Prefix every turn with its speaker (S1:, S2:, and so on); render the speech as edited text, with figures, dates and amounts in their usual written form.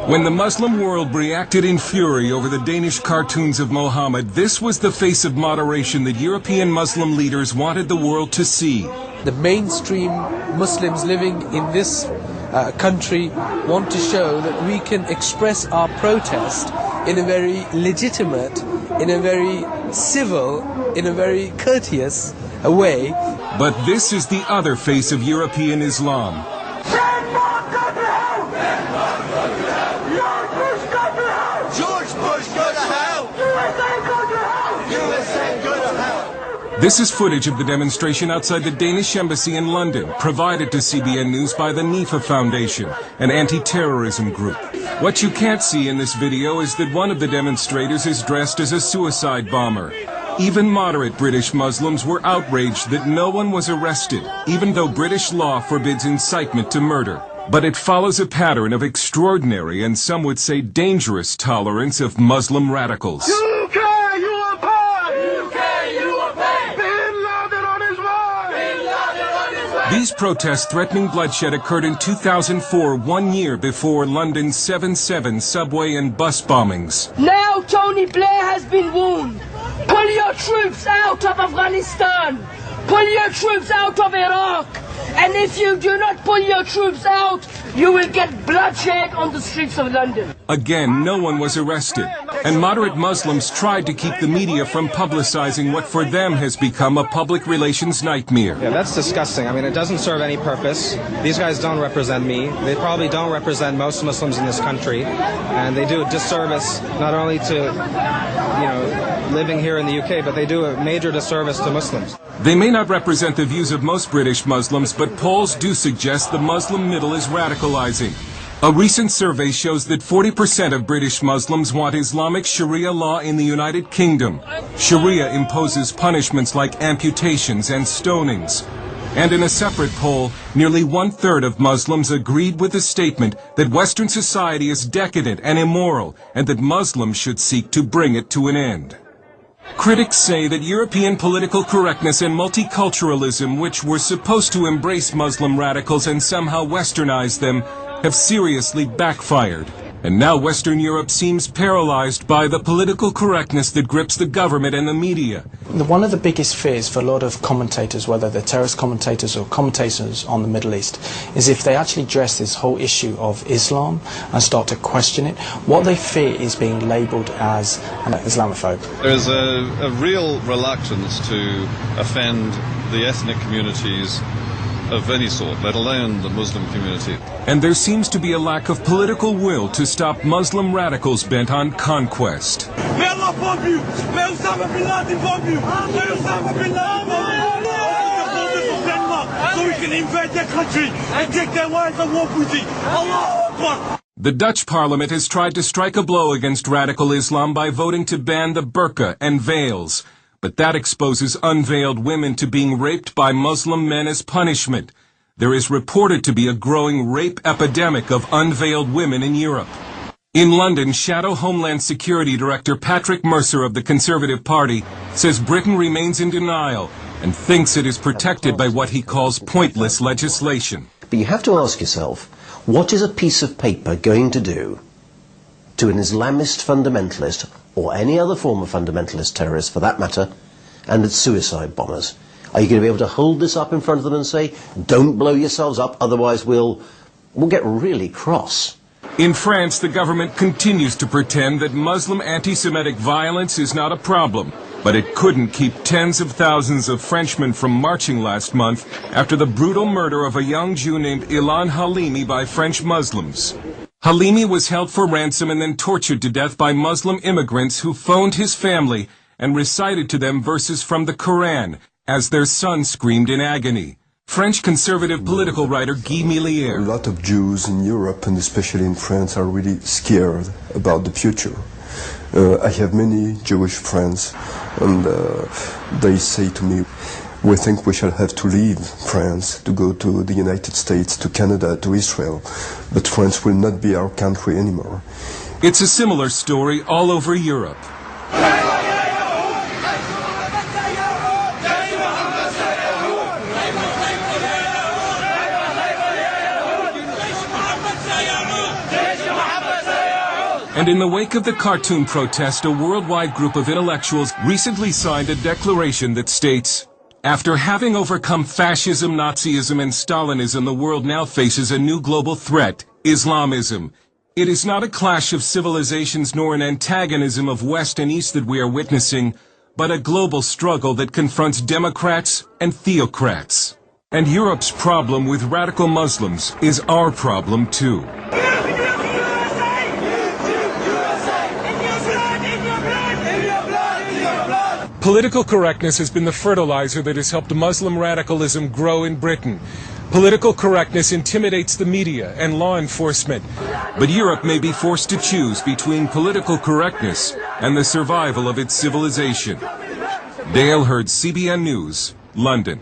S1: When the Muslim world reacted in fury over the Danish cartoons of Mohammed, this was the face of moderation that European Muslim leaders wanted the world to see.
S2: The mainstream Muslims living in this country want to show that we can express our protest in a very legitimate, in a very civil, in a very courteous way.
S1: But this is the other face of European Islam. This is footage of the demonstration outside the Danish embassy in London, provided to CBN News by the NIFA Foundation, an anti-terrorism group. What you can't see in this video is that one of the demonstrators is dressed as a suicide bomber. Even moderate British Muslims were outraged that no one was arrested, even though British law forbids incitement to murder. But it follows a pattern of extraordinary and some would say dangerous tolerance of Muslim radicals. These protests threatening bloodshed occurred in 2004, 1 year before London's 7/7 subway and bus bombings.
S3: Now Tony Blair has been warned. Pull your troops out of Afghanistan. Pull your troops out of Iraq. And if you do not pull your troops out, you will get bloodshed on the streets of London.
S1: Again, no one was arrested. And moderate Muslims tried to keep the media from publicizing what for them has become a public relations nightmare.
S4: Yeah, that's disgusting. I mean, it doesn't serve any purpose. These guys don't represent me. They probably don't represent most Muslims in this country. And they do a disservice not only to, living here in the UK, but they do a major disservice to Muslims.
S1: They may not represent the views of most British Muslims, but polls do suggest the Muslim middle is radicalizing. A recent survey shows that 40% of British Muslims want Islamic Sharia law in the United Kingdom. Sharia imposes punishments like amputations and stonings. And in a separate poll, nearly 1/3 of Muslims agreed with the statement that Western society is decadent and immoral, and that Muslims should seek to bring it to an end. Critics say that European political correctness and multiculturalism, which were supposed to embrace Muslim radicals and somehow westernize them, have seriously backfired. And now Western Europe seems paralyzed by the political correctness that grips the government and the media.
S5: One of the biggest fears for a lot of commentators, whether they're terrorist commentators or commentators on the Middle East, is if they actually address this whole issue of Islam and start to question it, what they fear is being labelled as an Islamophobe.
S6: There is a real reluctance to offend the ethnic communities of any sort, let alone the Muslim community.
S1: And there seems to be a lack of political will to stop Muslim radicals bent on conquest.
S7: May Allah bomb you! May Osama bin Laden bomb you! May Osama bin Laden bomb you! So we can invade their country and take their wives and walk with it! Allahu Akbar!
S1: The Dutch parliament has tried to strike a blow against radical Islam by voting to ban the burqa and veils. But that exposes unveiled women to being raped by Muslim men as punishment. There is reported to be a growing rape epidemic of unveiled women in Europe. In London, Shadow Homeland Security Director Patrick Mercer of the Conservative Party says Britain remains in denial and thinks it is protected by what he calls pointless legislation.
S8: But you have to ask yourself, what is a piece of paper going to do to an Islamist fundamentalist, or any other form of fundamentalist terrorist for that matter, and its suicide bombers? Are you going to be able to hold this up in front of them and say, don't blow yourselves up, otherwise we'll get really cross?
S1: In France, the government continues to pretend that Muslim anti-Semitic violence is not a problem, but it couldn't keep tens of thousands of Frenchmen from marching last month after the brutal murder of a young Jew named Ilan Halimi by French Muslims. Halimi was held for ransom and then tortured to death by Muslim immigrants who phoned his family and recited to them verses from the Quran as their son screamed in agony. French conservative political writer Guy Millier.
S9: A lot of Jews in Europe, and especially in France, are really scared about the future. I have many Jewish friends, and they say to me, we think we shall have to leave France to go to the United States, to Canada, to Israel, but France will not be our country anymore.
S1: It's a similar story all over Europe. And in the wake of the cartoon protest, a worldwide group of intellectuals recently signed a declaration that states, "After having overcome fascism, Nazism, and Stalinism, the world now faces a new global threat, Islamism. It is not a clash of civilizations nor an antagonism of West and East that we are witnessing, but a global struggle that confronts democrats and theocrats. And Europe's problem with radical Muslims is our problem too." Political correctness has been the fertilizer that has helped Muslim radicalism grow in Britain. Political correctness intimidates the media and law enforcement. But Europe may be forced to choose between political correctness and the survival of its civilization. Dale Hurd, CBN News, London.